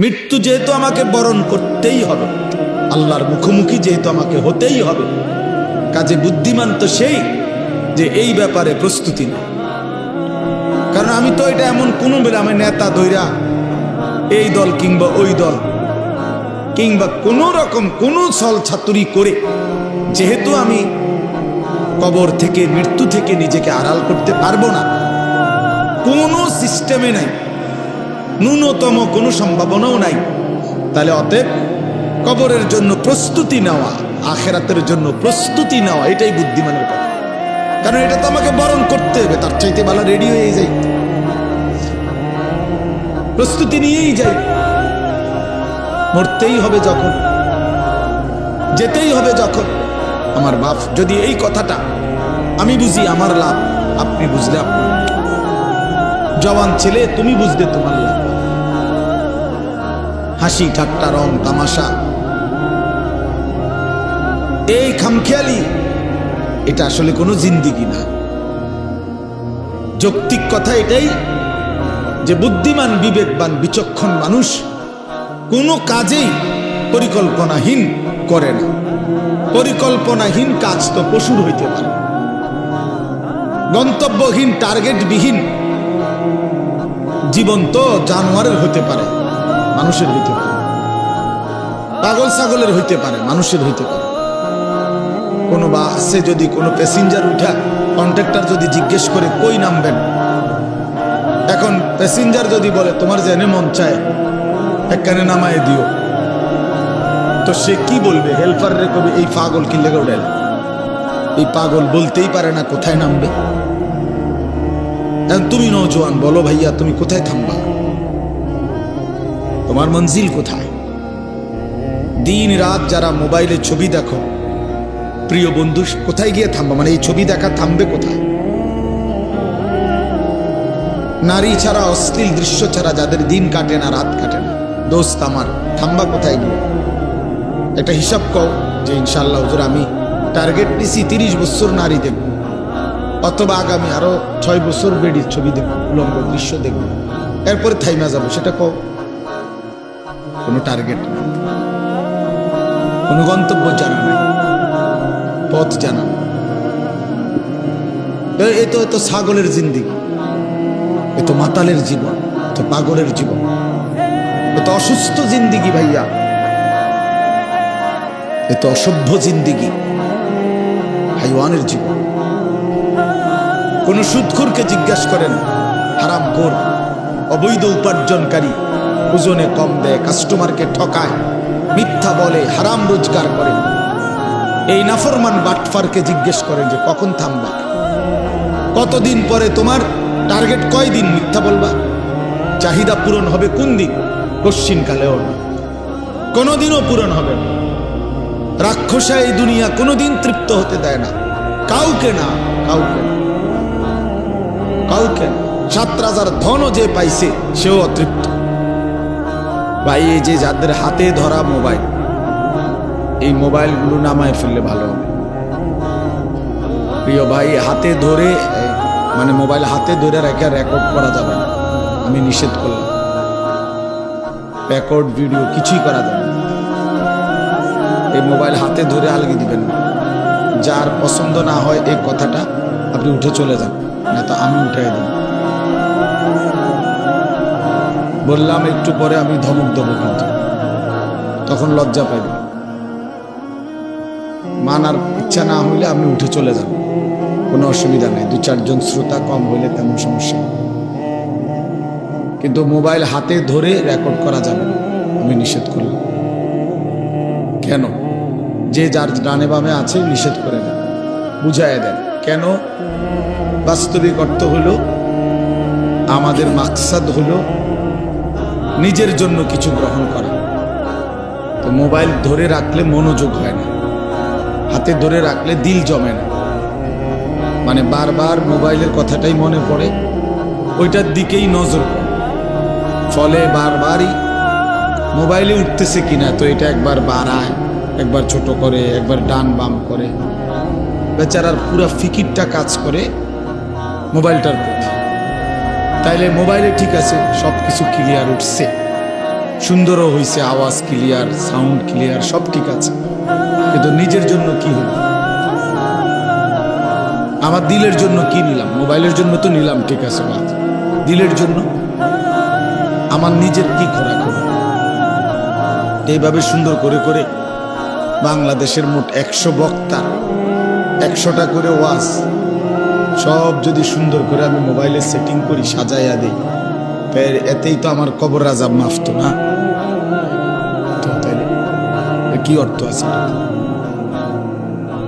মৃত্যু যেহেতু আমাকে বরণ করতেই হবে, আল্লাহর মুখোমুখি যেহেতু আমাকে হতেই হবে, কাজে বুদ্ধিমান তো সেই যে এই ব্যাপারে প্রস্তুতি নেই। কারণ আমি তো এটা এমন কোনো বেলা আমি নেতা দৈরা এই দল কিংবা ওই দল কিংবা কোনো রকম কোনো ছল ছাতুরি করে যেহেতু আমি কবর থেকে মৃত্যু থেকে নিজেকে আড়াল করতে পারবো না, কোনো সিস্টেমে নাই, ন্যূনতম কোনো সম্ভাবনাও নাই, তাহলে অতএব কবরের জন্য প্রস্তুতি নেওয়া, আখেরাতের জন্য প্রস্তুতি নেওয়া এটাই বুদ্ধিমানের কথা। কারণ এটা তো আমাকে বরণ করতে হবে, তার চাইতে ভালো রেডি হয়ে যাই, প্রস্তুতি নিয়েই যাই। মরতেই হবে যখন, যেতেই হবে যখন। আমার বাপ যদি এই কথাটা আমি বুঝি আমার লাভ, আপনি বুঝলে আপনার, জওয়ান ছেলে তুমি বুঝলে তোমার লাভ। হাসি ঠাট্টা রং তামাশা এই খামখেয়ালি এটা আসলে কোনো জিন্দিগি না। যৌক্তিক কথা এটাই যে বুদ্ধিমান বিবেকবান বিচক্ষণ মানুষ কোনো কাজেই পরিকল্পনাহীন করে না। পরিকল্পনাহীন কাজ তো পশুর হইতে পারে, গন্তব্যহীন টার্গেটবিহীন জীবন তো জানোয়ারের হতে পারে, মানুষের হইতে পারে, পাগল ছাগলের হইতে পারে, মানুষের হইতে পারে। কোনো বাসে যদি কোনো প্যাসেঞ্জার উঠা কন্ট্রাক্টর যদি জিজ্ঞেস করে কই নামবেন, এখন প্যাসেঞ্জার যদি বলে তোমার জেনে মন চায় এখানে নামায় দিও, তো সে কি বলবে? হেল্পার রে কবে এই পাগল কি লেগে উঠে? এই পাগল বলতেই পারে না কোথায় নামবে। এখন তুমি নওজোয়ান বলো ভাইয়া তুমি কোথায় থামবা, তোমার মঞ্জিল কোথায়? দিন রাত যারা মোবাইলে ছবি দেখো, প্রিয় বন্ধু কোথায় গিয়ে থামবা? মানে এই ছবি দেখা থামবে কোথায়? নারী ছাড়া অশ্লীল দৃশ্য ছাড়া যাদের দিন কাটে না রাত কাটে না, দোস্ত আমার থামবা কোথায় গিয়ে? একটা হিসাব কও যে ইনশাল্লাহ হুজুর আমি টার্গেট নিছি 30 বছর নারী দেখব, অথবা আগামী আরো 6 বছর বেডির ছবি দেখব, উলঙ্গ দৃশ্য দেখব, এরপরে থাইমা যাবো, সেটা কও। কোনো টার্গেট নেই, কোনো গন্তব্য জানা নেই, পথ জানা নেই। এ তো ছাগলের জিন্দিগি, এ তো মাতালের জীবন, তো পাগলের জীবন, এ তো অসুস্থ জিন্দিগি ভাইয়া, এ তো অসভ্য জিন্দিগি, হাইওয়ানের জীবন। কোন সুদখোরকে জিজ্ঞাসা করেন, হারামখোর অবৈধ উপার্জনকারী, ওজনে কম দেয়, কাস্টমারকে ঠকায়, মিথ্যা বলে, হারাম রোজগার করে, এই নাফরমান বাটফারকে জিজ্ঞেস করেন যে কখন থামবা, কতদিন পরে তোমার টার্গেট কয়দিন মিথ্যা বলবা, চাহিদা পূরণ হবে কোন দিন? কশ্চিনকালেও না, কোনোদিনও পূরণ হবে না। রাক্ষসা এই দুনিয়া কোনোদিন তৃপ্ত হতে দেয় না, কাউকে না, কাউকে না, কাউকে না। 7 রাজার ধনও যে পাইছে সেও অতৃপ্ত। ভাই এই যে যাদের হাতে ধরা মোবাইল, এই মোবাইলগুলো নামায় ফেললে ভালো হবে। প্রিয় ভাই হাতে ধরে মানে মোবাইল হাতে ধরে রেখে রেকর্ড করা যাবে না, আমি নিষেধ করলাম। রেকর্ড ভিডিও কিছুই করা যাবে না। এই মোবাইল হাতে ধরে আলগি দিবেন না। যার পছন্দ না হয় এই কথাটা আপনি উঠে চলে যান, না তো আমি উঠাই দেব। বললাম একটু পরে আমি ধমক দেবো, কিন্তু তখন লজ্জা পাইবেন। মানার ইচ্ছা না হইলে আপনি উঠে চলে যান, কোনো অসুবিধা নেই। 2-4 জন শ্রোতা কম হইলে তেমন সমস্যা, কিন্তু মোবাইল হাতে ধরে রেকর্ড করা যাবে না, আমি নিষেধ করলাম। কেন? যে যার ডানে বামে আছে নিষেধ করে দেন, বুঝায় দেন কেন। বাস্তবিক অর্থ হলো আমাদের মাকসাদ হলো নিজের জন্য কিছু গ্রহণ করা। তো মোবাইল ধরে রাখলে মনোযোগ হয় না, হাতে ধরে রাখলে দিল জমে না, মানে বারবার মোবাইলের কথাটাই মনে পড়ে, ওইটার দিকেই নজর পড়ে, ফলে বারবারই মোবাইলে উঠতেছে কিনা, তো এটা একবার বাড়ায়, একবার ছোট করে, একবার ডান বাম করে, বেচারার পুরা ফিকিরটা কাজ করে মোবাইলটার প্রতি। তাইলে মোবাইলে ঠিক আছে সব কিছু ক্লিয়ার উঠছে, সুন্দরও হয়েছে, আওয়াজ ক্লিয়ার, সাউন্ড ক্লিয়ার, সব ঠিক আছে, কিন্তু নিজের জন্য কি হলো? আমার দিলের জন্য কি নিলাম? মোবাইলের জন্য তো নিলাম, ঠিক আছে, বাদ। দিলের জন্য আমার নিজের কি খোরাক হলো? এইভাবে সুন্দর করে করে বাংলাদেশের মোট 100 বক্তা, 100টা করে ওয়াজ, সব যদি সুন্দর করে আমি মোবাইলে সেটিং করি, সাজাইয়া দিই, এতেই তো আমার কবর আযাব মাফ তো না? তো তাইলে কি অর্থ আছে?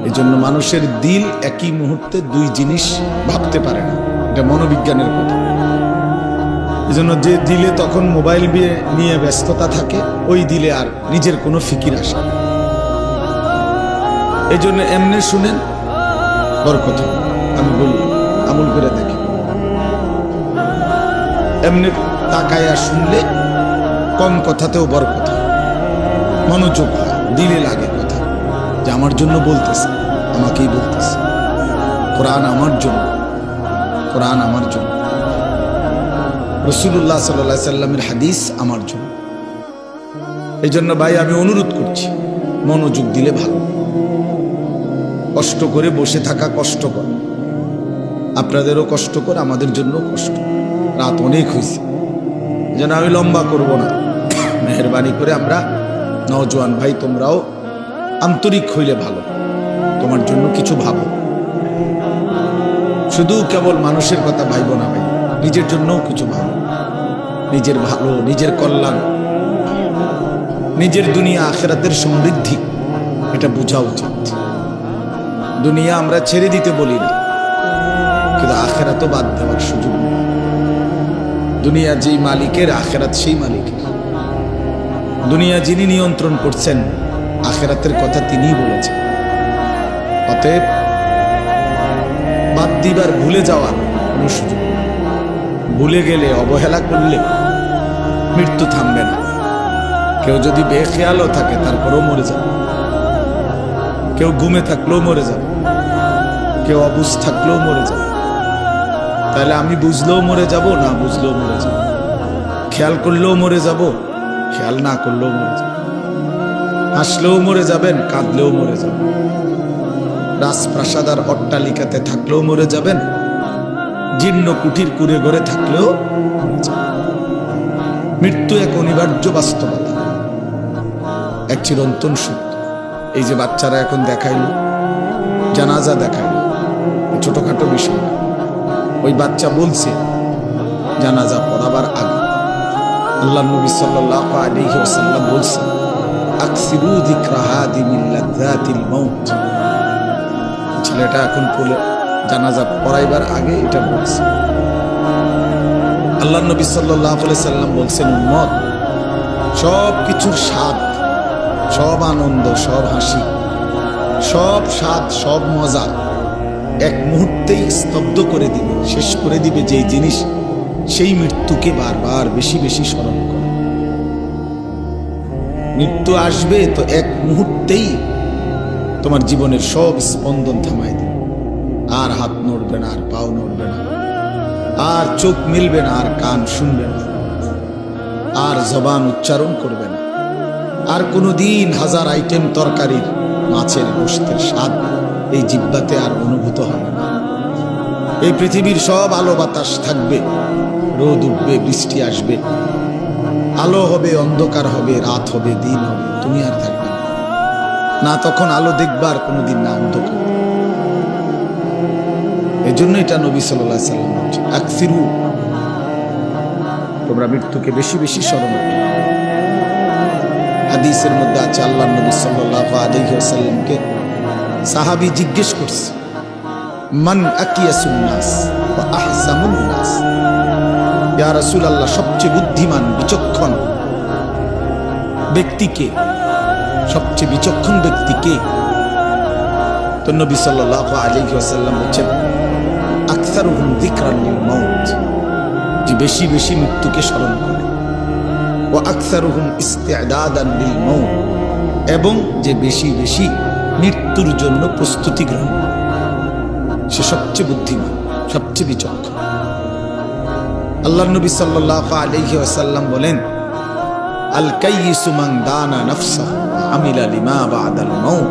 এই জন্য মানুষের দিল একই মুহূর্তে দুই জিনিস ভাবতে পারে না, এটা মনোবিজ্ঞানের কথা। এই জন্য যে দিলে তখন মোবাইল নিয়ে ব্যস্ততা থাকে, ওই দিলে আর নিজের কোনো ফিকির আসে না। এই জন্য এমনি শুনেন বরকত, আমি বলি আমল করে দেখি। এমনি তাকায়া শুনলে কম কথাতেও বরকত হয়, মনোযোগ হয়, দিলে লাগে কথা, যে আমার জন্য বলতেছে, আমাকেই বলতেছে, কোরআন আমার জন্য, কোরআন আমার জন্য, রাসূলুল্লাহ সাল্লাল্লাহু আলাইহি সাল্লামের হাদিস আমার জন্য। এই জন্য ভাই আমি অনুরোধ করছি, মনোযোগ দিলে ভালো। কষ্ট করে বসে থাকা কষ্টকর, আপনাদেরও কষ্টকর, আমাদের জন্য কষ্ট। রাত অনেক হয়েছে, যেন আমি লম্বা করব না, মেহরবানি করে আমরা নওজোয়ান ভাই, তোমরাও আন্তরিক হইলে ভালো, তোমার জন্য কিছু ভাবো। শুধু কেবল মানুষের কথা ভাইব না ভাই, নিজের জন্যও কিছু ভাবো। নিজের ভালো, নিজের কল্যাণ, নিজের দুনিয়া আখিরাতের সমৃদ্ধি, এটা বোঝা উচিত। দুনিয়া আমরা ছেড়ে দিতে বলি না, কিন্তু আখিরাতও বাদ দেওয়ার সুযোগ নেই। দুনিয়া যেই মালিকের, আখিরাত সেই মালিকের। দুনিয়া যিনি নিয়ন্ত্রণ করছেন, আখিরাতের কথা তিনিই বলেছেন। অতএব বাদ দিবার, ভুলে যাওয়ার কোনো সুযোগ নেই। ভুলে গেলে, অবহেলা করলে মৃত্যু থামবে না। কেউ যদি বেখেয়ালও থাকে তারপরেও মরে যাবে, কেউ ঘুমে থাকলেও মরে যাবে, কেউ অবুঝ থাকলেও মরে যাবে। তাহলে আমি বুঝলেও মরে যাব, না বুঝলেও মরে যাব, খেয়াল করলেও মরে যাব, খেয়াল না করলেও মরে যাব, হাসলেও মরে যাবেন, কাঁদলেও মরে যাবেন, রাজপ্রাসাদ আর অট্টালিকাতে থাকলেও মরে যাবেন, জীর্ণ কুঠির কুড়ে ঘরে থাকলেও মরে যাবেন। মৃত্যু এক অনিবার্য বাস্তবতা, এক চিরন্তন সত্য। এই যে বাচ্চারা এখন দেখাইল, জানাজা দেখাইল, ছোটখাটো বিষয় না। ওই বাচ্চা বলছে জানাজা পড়াবার আগে, আল্লাহর নবী সাল্লাল্লাহু আলাইহি ওয়াসাল্লাম বলছেন, আকসিরু যিকরা হাদিমিল লাযাতিল মাউত। ছেলেটা এখন পড়ে জানাজা পড়াইবার আগে এটা বলছে। আল্লাহর নবী সাল্লাল্লাহু আলাইহি ওয়াসাল্লাম বলছেন, উম্মত, সব কিছুর স্বাদ, সব আনন্দ, সব হাসি, সব স্বাদ, সব মজা এক মুহূর্তেই স্তব্ধ করে দিবে, শেষ করে দিবে যেই জিনিস, সেই মৃত্যুকে বারবার বেশি বেশি স্মরণ করে। মৃত্যু আসবে তো এক মুহূর্তেই তোমার জীবনের সব স্পন্দন থামাই দিবে। আর হাত নড়বে না, আর পাও নড়বে না, আর চোখ মিলবে না, আর কান শুনবে না, আর জবান উচ্চারণ করবে না, আর কোনোদিন হাজার আইটেম তরকারির, মাছের, গোশতের স্বাদ এই জিহ্বাতে আর অনুভূত হবে না। এই পৃথিবীর সব আলো বাতাস থাকবে, রোদ উঠবে, বৃষ্টি আসবে, আলো হবে, অন্ধকার হবে, রাত হবে, দিন হবে, তুমি আর থাকবে না। না তখন আলো দেখবার কোনোদিন, না অন্ধকার। এই জন্য এটা নবী সাল্লাল্লাহু আলাইহি ওয়াসাল্লাম বলছেন, আকসিরু, তোমরা মৃত্যুকে বেশি বেশি স্মরণ করো। হাদিসের মধ্যে আছে, আল্লাহর নবী সাল্লাল্লাহু আলাইহি ওয়াসাল্লামকে সাহাবী জিজ্ঞেস করছে, মান আকিয়াসুন নাস ওয়া আহসামুন নাস, ইয়া রাসূলুল্লাহ, সবচেয়ে বুদ্ধিমান, বিচক্ষণ ব্যক্তি কে? সবচেয়ে বিচক্ষণ ব্যক্তি কে? তো নবী সাল্লাল্লাহু আলাইহি ওয়াসাল্লাম বলেন, আকসারুহুম যিকরান লিল মাউত, যে বেশি বেশি মৃত্যুকে স্মরণ করে, ওয়া আকসারুহুম ইস্তি'দাদান লিল মাউত, এবং যে বেশি বেশি মৃত্যুর জন্য প্রস্তুতি গ্রহণ করে, সে সবচেয়ে বুদ্ধিমান, সবচেয়ে বিচক্ষণ। আল্লাহর নবী সাল্লাল্লাহু আলাইহি ওয়াসাল্লাম বলেন, আল কাইয়িসু মান দানা নাফসাহু ওয়া আমিলা লিমা বা'দাল মাউত।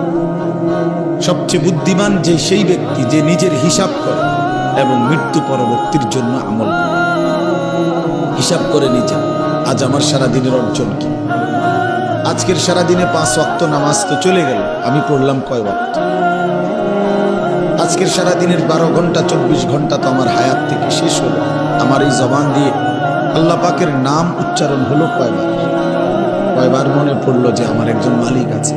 সবচেয়ে বুদ্ধিমান যে সেই ব্যক্তি যে নিজের হিসাব করে এবং মৃত্যু পরবর্তীর জন্য আমল করে। হিসাব করে নিজে, আজ আমার সারা দিনের অর্জন কি? আজকের সারা দিনে 5 ওয়াক্ত নামাজ তো চলে গেল, আমি পড়লাম কয় ওয়াক্ত? আজকের সারা দিনের 12 ঘন্টা 24 ঘন্টা তো আমার হায়াত থেকে শেষ হলো। আমার এই জবান দিয়ে আল্লাহ পাকের নাম উচ্চারণ হলো কয়বার? কয়বার মনে পড়লো যে আমার একজন মালিক আছে?